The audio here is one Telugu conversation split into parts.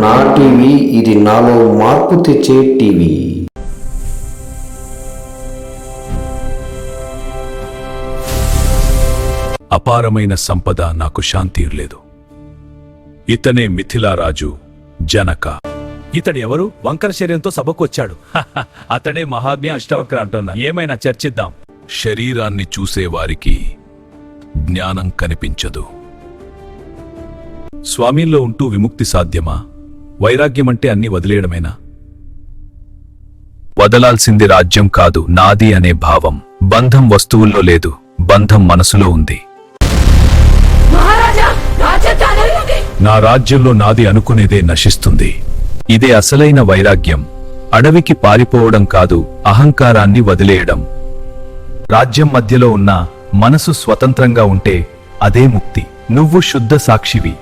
నా టీవీ, ఇది నాలో మార్పు తెచ్చే టీవీ. అపారమైన సంపద నాకు శాంతి లేదు. ఇతనే మిథిలారాజు జనక. ఇతడు ఎవరు? వంకర శరీరంతో సభకు వచ్చాడు. అతడే మహాజ్ఞ అష్టవక్ర అంటున్నా. ఏమైనా చర్చిద్దాం. శరీరాన్ని చూసేవారికి జ్ఞానం కనిపించదు. స్వామిలో ఉంటూ విముక్తి సాధ్యమా? వైరాగ్యమంటే అన్ని వదిలేయడమేనా? వదలాల్సింది రాజ్యం కాదు, నాది అనే భావం. బంధం వస్తువుల్లో లేదు, బంధం మనసులో ఉంది. నా రాజ్యంలో నాది అనుకునేదే నశిస్తుంది. ఇదే అసలైన వైరాగ్యం. అడవికి పారిపోవడం కాదు, అహంకారాన్ని వదిలేయడం. రాజ్యం మధ్యలో ఉన్న మనసు స్వతంత్రంగా ఉంటే అదే ముక్తి. నువ్వు శుద్ధ సాక్షివి.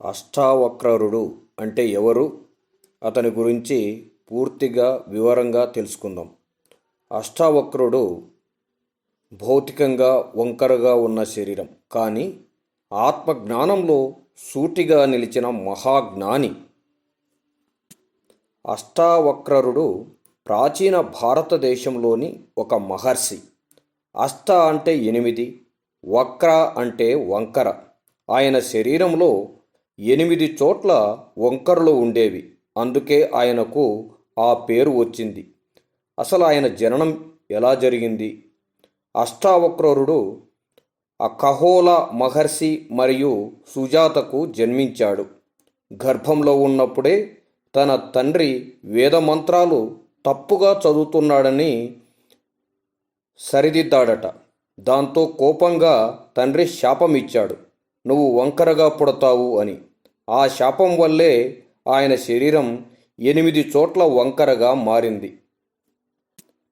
అష్టావక్రరుడు అంటే ఎవరు? అతని గురించి పూర్తిగా వివరంగా తెలుసుకుందాం. అష్టావక్రుడు భౌతికంగా వంకరగా ఉన్న శరీరం, కానీ ఆత్మజ్ఞానంలో సూటిగా నిలిచిన మహాజ్ఞాని. అష్టావక్రరుడు ప్రాచీన భారతదేశంలోని ఒక మహర్షి. అష్ట అంటే 8, వక్ర అంటే వంకర. ఆయన శరీరంలో 8 చోట్ల వంకరలు ఉండేవి. అందుకే ఆయనకు ఆ పేరు వచ్చింది. అసలు ఆయన జననం ఎలా జరిగింది? అష్టావక్రరుడు ఖగోళ మహర్షి మరియు సుజాతకు జన్మించాడు. గర్భంలో ఉన్నప్పుడే తన తండ్రి వేదమంత్రాలు తప్పుగా చదువుతున్నాడని సరిదిద్దాడట. దాంతో కోపంగా తండ్రి శాపం ఇచ్చాడు, నువ్వు వంకరగా పుడతావు అని. ఆ శాపం వల్లే ఆయన శరీరం 8 చోట్ల వంకరగా మారింది.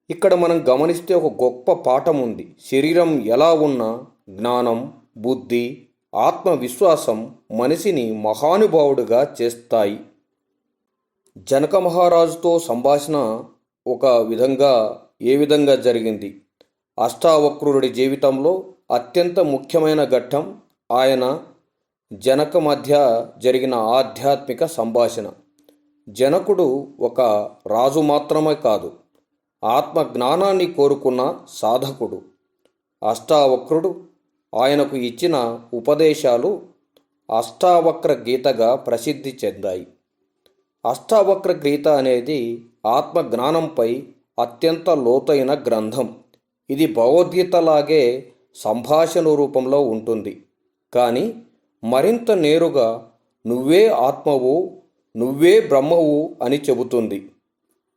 ఇక్కడ మనం గమనిస్తే ఒక గొప్ప పాఠం ఉంది. శరీరం ఎలా ఉన్నా జ్ఞానం, బుద్ధి, ఆత్మవిశ్వాసం మనిషిని మహానుభావుడిగా చేస్తాయి. జనక మహారాజుతో సంభాషణ ఏ విధంగా జరిగింది? అష్టావక్రుడి జీవితంలో అత్యంత ముఖ్యమైన ఘట్టం ఆయన జనక మధ్య జరిగిన ఆధ్యాత్మిక సంభాషణ. జనకుడు ఒక రాజు మాత్రమే కాదు, ఆత్మజ్ఞానాన్ని కోరుకున్న సాధకుడు. అష్టావక్రుడు ఆయనకు ఇచ్చిన ఉపదేశాలు అష్టావక్ర గీతగా ప్రసిద్ధి చెందాయి. అష్టావక్ర గీత అనేది ఆత్మజ్ఞానంపై అత్యంత లోతైన గ్రంథం. ఇది భగవద్గీతలాగే సంభాషణ రూపంలో ఉంటుంది, కానీ మరింత నేరుగా నువ్వే ఆత్మవు, నువ్వే బ్రహ్మవు అని చెబుతుంది.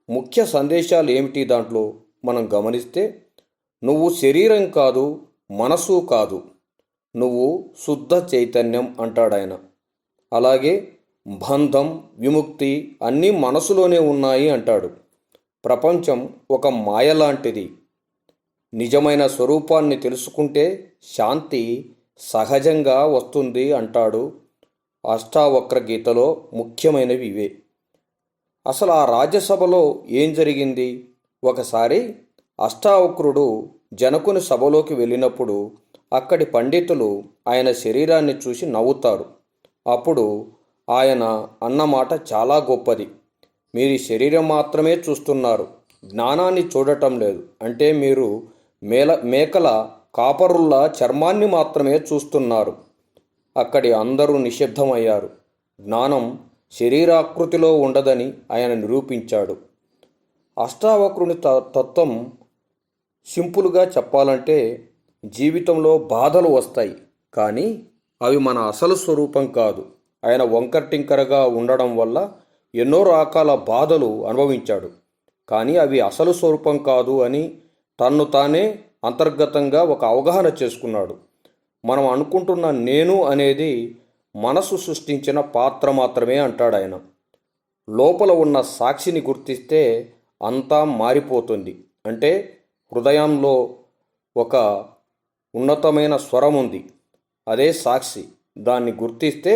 ముఖ్య సందేశాలు ఏమిటి దాంట్లో మనం గమనిస్తే, నువ్వు శరీరం కాదు, మనసు కాదు, నువ్వు శుద్ధ చైతన్యం అంటాడాయన. అలాగే బంధం, విముక్తి అన్నీ మనసులోనే ఉన్నాయి అంటాడు. ప్రపంచం ఒక మాయ లాంటిది. నిజమైన స్వరూపాన్ని తెలుసుకుంటే శాంతి సహజంగా వస్తుంది అంటాడు. అష్టావక్ర గీతలో ముఖ్యమైనవి ఇవే. అసలు ఆ రాజ్యసభలో ఏం జరిగింది? ఒకసారి అష్టావక్రుడు జనకుని సభలోకి వెళ్ళినప్పుడు అక్కడి పండితులు ఆయన శరీరాన్ని చూసి నవ్వుతారు. అప్పుడు ఆయన అన్నమాట చాలా గొప్పది. మీరు శరీరం మాత్రమే చూస్తున్నారు, జ్ఞానాన్ని చూడటం లేదు. అంటే మీరు మేకల కాపరుల్లా చర్మాన్ని మాత్రమే చూస్తున్నారు. అక్కడి అందరూ నిశ్శబ్దమయ్యారు. జ్ఞానం శరీరాకృతిలో ఉండదని ఆయన నిరూపించాడు. అష్టావక్రుని తత్వం సింపుల్గా చెప్పాలంటే, జీవితంలో బాధలు వస్తాయి, కానీ అవి మన అసలు స్వరూపం కాదు. ఆయన వంకర్టింకరగా ఉండడం వల్ల ఎన్నో రకాల బాధలు అనుభవించాడు, కానీ అవి అసలు స్వరూపం కాదు అని తన్ను తానే అంతర్గతంగా ఒక అవగాహన చేసుకున్నాడు. మనం అనుకుంటున్న నేను అనేది మనసు సృష్టించిన పాత్ర మాత్రమే అంటాడు ఆయన. లోపల ఉన్న సాక్షిని గుర్తిస్తే అంతా మారిపోతుంది. అంటే హృదయంలో ఒక ఉన్నతమైన స్వరం ఉంది, అదే సాక్షి. దాన్ని గుర్తిస్తే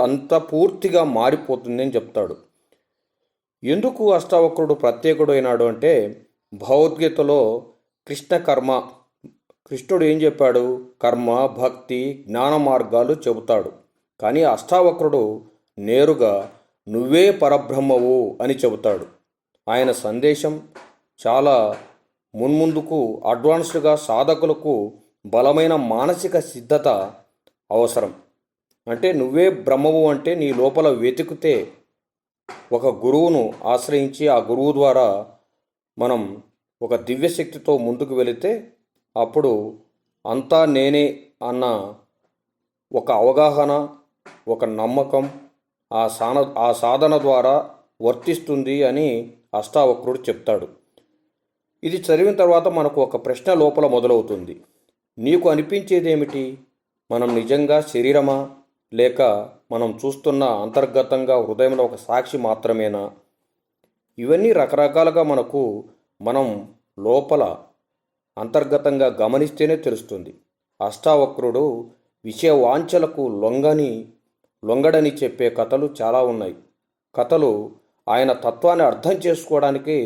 అంత పూర్తిగా మారిపోతుంది అని చెప్తాడు. ఎందుకు అష్టావక్రుడు ప్రత్యేకుడు అయినాడు అంటే, భగవద్గీతలో కృష్ణుడు ఏం చెప్పాడు? కర్మ, భక్తి, జ్ఞాన మార్గాలు చెబుతాడు. కానీ అష్టావక్రుడు నేరుగా నువ్వే పరబ్రహ్మవు అని చెబుతాడు. ఆయన సందేశం చాలా మున్ముందుకు అడ్వాన్స్డ్గా సాధకులకు బలమైన మానసిక సిద్ధత అవసరం. అంటే నువ్వే బ్రహ్మవు అంటే నీ లోపల వెతికితే ఒక గురువును ఆశ్రయించి ఆ గురువు ద్వారా మనం ఒక దివ్యశక్తితో ముందుకు వెళితే అప్పుడు అంతా నేనే అన్న ఒక అవగాహన, ఒక నమ్మకం ఆ సాధన ద్వారా వర్తిస్తుంది అని అష్టావక్రుడు చెప్తాడు. ఇది చదివిన తర్వాత మనకు ఒక ప్రశ్న లోపల మొదలవుతుంది. నీకు అనిపించేదేమిటి? మనం నిజంగా శరీరమా, లేక మనం చూస్తున్న అంతర్గతంగా హృదయంలో ఒక సాక్షి మాత్రమేనా? ఇవన్నీ రకరకాలుగా మనం లోపల అంతర్గతంగా గమనిస్తేనే తెలుస్తుంది. అష్టావక్రుడు విషయ వాంఛలకు లొంగడని చెప్పే కథలు చాలా ఉన్నాయి. కథలు ఆయన తత్వాన్ని అర్థం చేసుకోవడానికి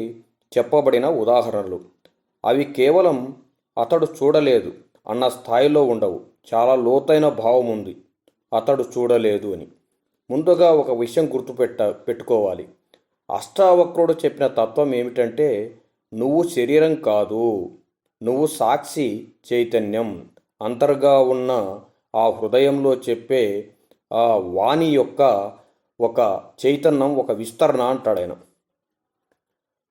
చెప్పబడిన ఉదాహరణలు. అవి కేవలం అతడు చూడలేదు అన్న స్థాయిలో ఉండవు. చాలా లోతైన భావం ఉంది అతడు చూడలేదు అని. ముందుగా ఒక విషయం పెట్టుకోవాలి. అష్టావక్రుడు చెప్పిన తత్వం ఏమిటంటే, నువ్వు శరీరం కాదు, నువ్వు సాక్షి చైతన్యం. అంతర్గా ఉన్న ఆ హృదయంలో చెప్పే ఆ వాణి యొక్క ఒక చైతన్యం, ఒక విస్తరణ అంటాడు ఆయన.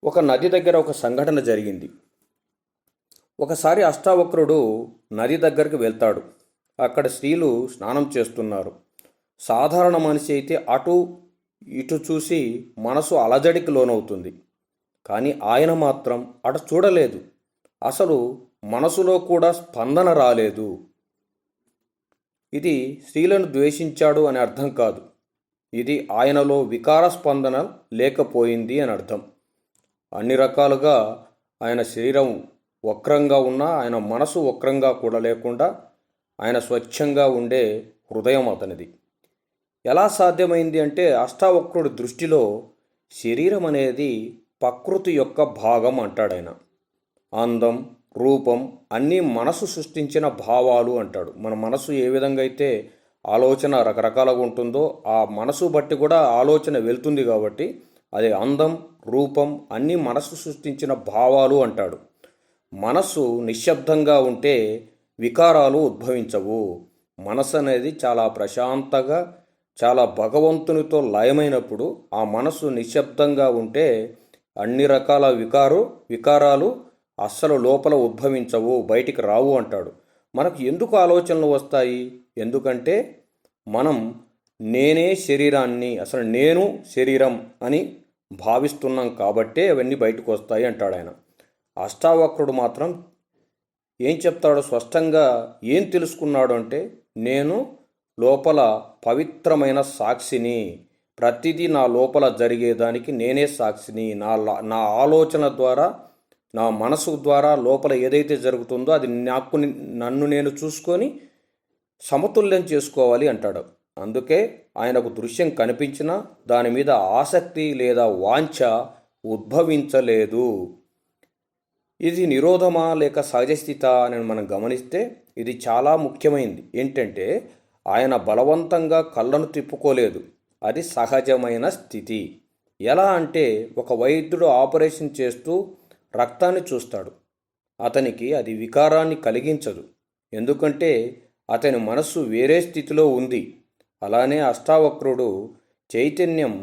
ఒక నది దగ్గర ఒక సంఘటన జరిగింది. ఒకసారి అష్టావక్రుడు నది దగ్గరికి వెళ్తాడు. అక్కడ స్త్రీలు స్నానం చేస్తున్నారు. సాధారణ మనిషి అయితే అటు ఇటు చూసి మనసు అలజడికి లోనవుతుంది. కానీ ఆయన మాత్రం అటు చూడలేదు. అసలు మనసులో కూడా స్పందన రాలేదు. ఇది స్త్రీలను ద్వేషించాడు అని అర్థం కాదు. ఇది ఆయనలో వికార స్పందన లేకపోయింది అని అర్థం. అన్ని రకాలుగా ఆయన శరీరం వక్రంగా ఉన్నా ఆయన మనసు వక్రంగా కూడా లేకుండా ఆయన స్వచ్ఛంగా ఉండే హృదయం అతనిది. ఎలా సాధ్యమైంది అంటే, అష్టావక్రుడి దృష్టిలో శరీరం అనేది ప్రకృతి యొక్క భాగం అంటాడు ఆయన. అందం, రూపం అన్నీ మనసు సృష్టించిన భావాలు అంటాడు. మన మనసు ఏ విధంగా అయితే ఆలోచన రకరకాలుగా ఉంటుందో ఆ మనసు బట్టి కూడా ఆలోచన వెళ్తుంది. కాబట్టి అది అందం, రూపం అన్నీ మనసు సృష్టించిన భావాలు అంటాడు. మనస్సు నిశ్శబ్దంగా ఉంటే వికారాలు ఉద్భవించవు. మనసు అనేది చాలా ప్రశాంతంగా, చాలా భగవంతునితో లయమైనప్పుడు ఆ మనసు నిశ్శబ్దంగా ఉంటే అన్ని రకాల వికారాలు అస్సలు లోపల ఉద్భవించవు, బయటికి రావు అంటాడు. మనకు ఎందుకు ఆలోచనలు వస్తాయి? ఎందుకంటే మనం నేనే శరీరాన్ని, అసలు నేను శరీరం అని భావిస్తున్నాం కాబట్టే అవన్నీ బయటకు వస్తాయి అంటాడు ఆయన. అష్టావక్రుడు మాత్రం ఏం చెప్తాడో స్పష్టంగా ఏం తెలుసుకున్నాడు అంటే, నేను లోపల పవిత్రమైన సాక్షిని, ప్రతిదీ నా లోపల జరిగేదానికి నేనే సాక్షిని. నా ఆలోచన ద్వారా, నా మనసు ద్వారా లోపల ఏదైతే జరుగుతుందో అది నన్ను నేను చూసుకొని సమతుల్యం చేసుకోవాలి అంటాడు. అందుకే ఆయనకు దృశ్యం కనిపించినా దాని మీద ఆసక్తి లేదా వాంఛ ఉద్భవించలేదు. ఇది నిరోధమా లేక సహజస్థిత అని మనం గమనిస్తే ఇది చాలా ముఖ్యమైనది. ఏంటంటే ఆయన బలవంతంగా కళ్ళను తిప్పుకోలేదు. అది సహజమైన స్థితి. ఎలా అంటే, ఒక వైద్యుడు ఆపరేషన్ చేస్తూ రక్తాన్ని చూస్తాడు. అతనికి అది వికారాన్ని కలిగించదు, ఎందుకంటే అతని మనస్సు వేరే స్థితిలో ఉంది. అలానే అష్టావక్రుడు చైతన్యం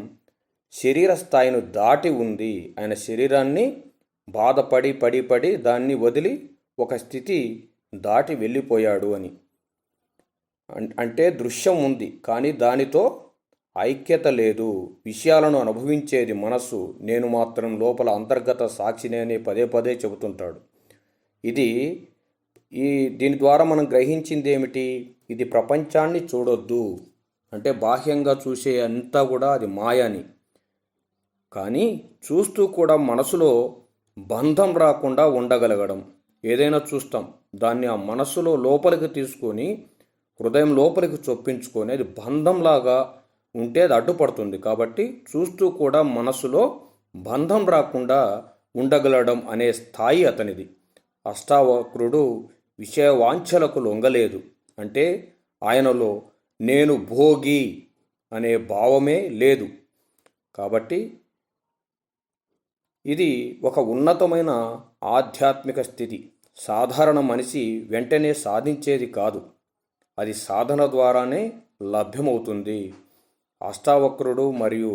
శరీర స్థాయిని దాటి ఉంది. ఆయన శరీరాన్ని బాధపడి దాన్ని వదిలి ఒక స్థితి దాటి వెళ్ళిపోయాడు అని. అంటే దృశ్యం ఉంది కానీ దానితో ఐక్యత లేదు. విషయాలను అనుభవించేది మనస్సు. నేను మాత్రం లోపల అంతర్గత సాక్షిని అని పదే చెబుతుంటాడు. దీని ద్వారా మనం గ్రహించింది ఏమిటి? ఇది ప్రపంచాన్ని చూడొద్దు అంటే బాహ్యంగా చూసే అంతా కూడా అది మాయని. కానీ చూస్తూ కూడా మనసులో బంధం రాకుండా ఉండగలగడం. ఏదైనా చూస్తాం, దాన్ని ఆ మనస్సులో లోపలికి తీసుకొని హృదయం లోపలికి చొప్పించుకొని అది బంధంలాగా ఉంటే అది అడ్డుపడుతుంది. కాబట్టి చూస్తూ కూడా మనసులో బంధం రాకుండా ఉండగలడం అనే స్థాయి అతనిది. అష్టావక్రుడు విషయ వాంఛలకు లొంగలేదు. అంటే ఆయనలో నేను భోగి అనే భావమే లేదు. కాబట్టి ఇది ఒక ఉన్నతమైన ఆధ్యాత్మిక స్థితి. సాధారణ మనిషి వెంటనే సాధించేది కాదు, అది సాధన ద్వారానే లభ్యమవుతుంది. అష్టావక్రుడు మరియు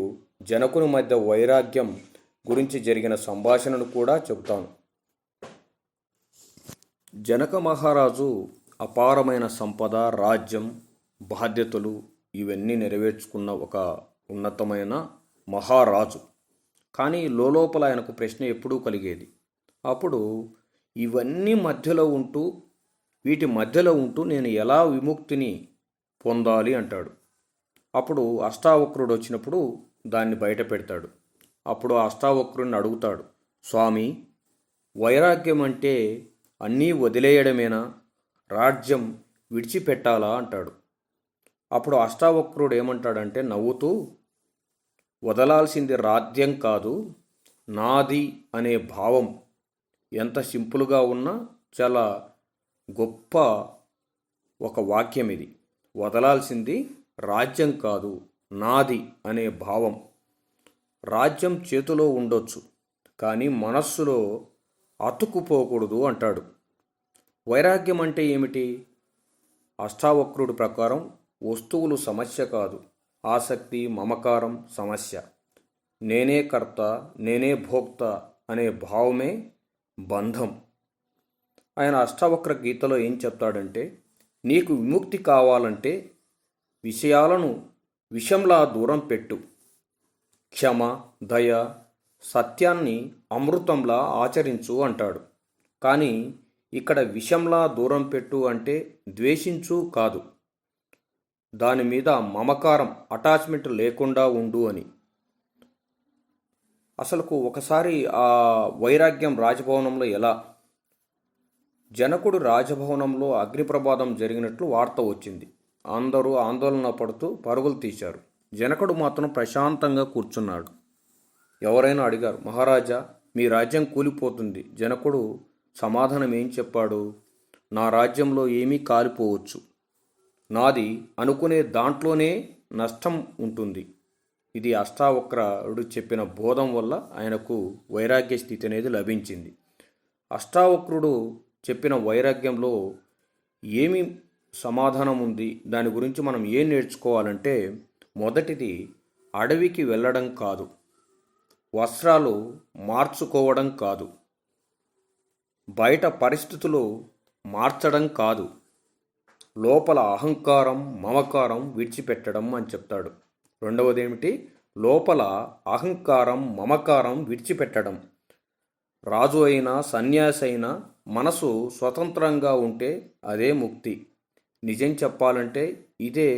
జనకుని మధ్య వైరాగ్యం గురించి జరిగిన సంభాషణను కూడా చెబుతాను. జనక మహారాజు అపారమైన సంపద, రాజ్యం, బాధ్యతలు ఇవన్నీ నెరవేర్చుకున్న ఒక ఉన్నతమైన మహారాజు. కానీ లోపల ఆయనకు ప్రశ్న ఎప్పుడూ కలిగేది. అప్పుడు ఇవన్నీ వీటి మధ్యలో ఉంటూ నేను ఎలా విముక్తిని పొందాలి అంటాడు. అప్పుడు అష్టావక్రుడు వచ్చినప్పుడు దాన్ని బయట పెడతాడు. అప్పుడు అష్టావక్రుడిని అడుగుతాడు, స్వామి, వైరాగ్యం అంటే అన్నీ వదిలేయడమేనా, రాజ్యం విడిచిపెట్టాలా అంటాడు. అప్పుడు అష్టావక్రుడు ఏమంటాడంటే నవ్వుతూ, వదలాల్సింది రాజ్యం కాదు, నాది అనే భావం. ఎంత సింపుల్గా ఉన్నా చాలా గొప్ప ఒక వాక్యం ఇది. వదలాల్సింది రాజ్యం కాదు, నాది అనే భావం. రాజ్యం చేతిలో ఉండొచ్చు, కానీ మనస్సులో అతుక్కుపోకూడదు అంటాడు. వైరాగ్యం అంటే ఏమిటి? అష్టావక్రుడి ప్రకారం వస్తువులు సమస్య కాదు, ఆసక్తి, మమకారం సమస్య. నేనే కర్త, నేనే భోక్త అనే భావమే బంధం. ఆయన అష్టావక్ర గీతలో ఏం చెప్తాడంటే, నీకు విముక్తి కావాలంటే విషయాలను విషంలా దూరం పెట్టు. క్షమ, దయ, సత్యాన్ని అమృతంలా ఆచరించు అంటాడు. కానీ ఇక్కడ విషంలా దూరం పెట్టు అంటే ద్వేషించు కాదు, దాని మీద మమకారం, అటాచ్మెంట్ లేకుండా ఉండు అని. అసలుకు ఒకసారి ఆ వైరాగ్యం రాజభవనంలో ఎలా? జనకుడు రాజభవనంలో అగ్నిప్రమాదం జరిగినట్లు వార్త వచ్చింది. అందరూ ఆందోళన పడుతూ పరుగులు తీశారు. జనకుడు మాత్రం ప్రశాంతంగా కూర్చున్నాడు. ఎవరైనా అడిగారు, మహారాజా, మీ రాజ్యం కూలిపోతుంది. జనకుడు సమాధానం ఏం చెప్పాడు? నా రాజ్యంలో ఏమీ కాలిపోవచ్చు, నాది అనుకునే దాంట్లోనే నష్టం ఉంటుంది. ఇది అష్టావక్రుడు చెప్పిన బోధం వల్ల ఆయనకు వైరాగ్య స్థితి అనేది లభించింది. అష్టావక్రుడు చెప్పిన వైరాగ్యంలో ఏమి సమాధానం ఉంది, దాని గురించి మనం ఏం నేర్చుకోవాలంటే, మొదటిది అడవికి వెళ్ళడం కాదు, వస్త్రాలు మార్చుకోవడం కాదు, బయట పరిస్థితులు మార్చడం కాదు, లోపల అహంకారం, మమకారం విడిచిపెట్టడం అని చెప్తాడు. రెండవది ఏమిటి? లోపల అహంకారం, మమకారం విడిచిపెట్టడం. రాజు అయినా సన్యాసి అయినా మనసు స్వతంత్రంగా ఉంటే అదే ముక్తి. నిజం చెప్పాలంటే ఇదే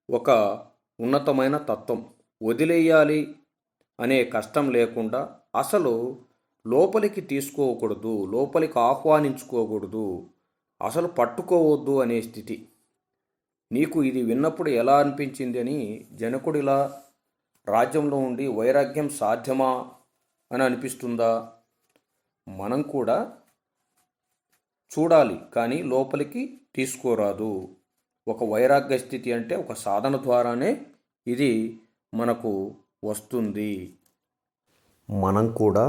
ఒక ఉన్నతమైన తత్వం. వదిలేయాలి అనే కష్టం లేకుండా అసలు లోపలికి తీసుకోకూడదు, లోపలికి ఆహ్వానించుకోకూడదు, అసలు పట్టుకోవద్దు అనే స్థితి. నీకు ఇది విన్నప్పుడు ఎలా అనిపించింది అని జనకుడు ఇలా రాజ్యంలో ఉండి వైరాగ్యం సాధ్యమా అని అనిపిస్తుందా? మనం కూడా చూడాలి, కానీ లోపలికి తీసుకోరాదు. ఒక వైరాగ్య స్థితి అంటే ఒక సాధన ద్వారానే ఇది మనకు వస్తుంది. మనం కూడా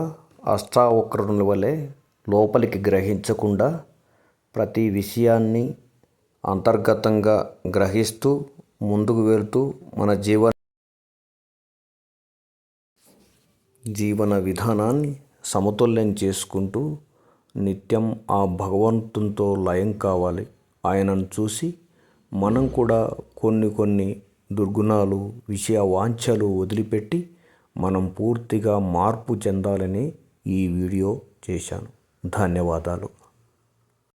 అష్టావక్రుల వలె లోపలికి గ్రహించకుండా ప్రతి విషయాన్ని అంతర్గతంగా గ్రహిస్తూ ముందుకు వెళ్తూ మన జీవన విధానాన్ని సమతుల్యం చేసుకుంటూ నిత్యం ఆ భగవంతునితో లయం కావాలి. ఆయనను చూసి మనం కూడా కొన్ని దుర్గుణాలు, విషయ వాంఛలు వదిలిపెట్టి మనం పూర్తిగా మార్పు చెందాలని ఈ వీడియో చేశాను. ధన్యవాదాలు.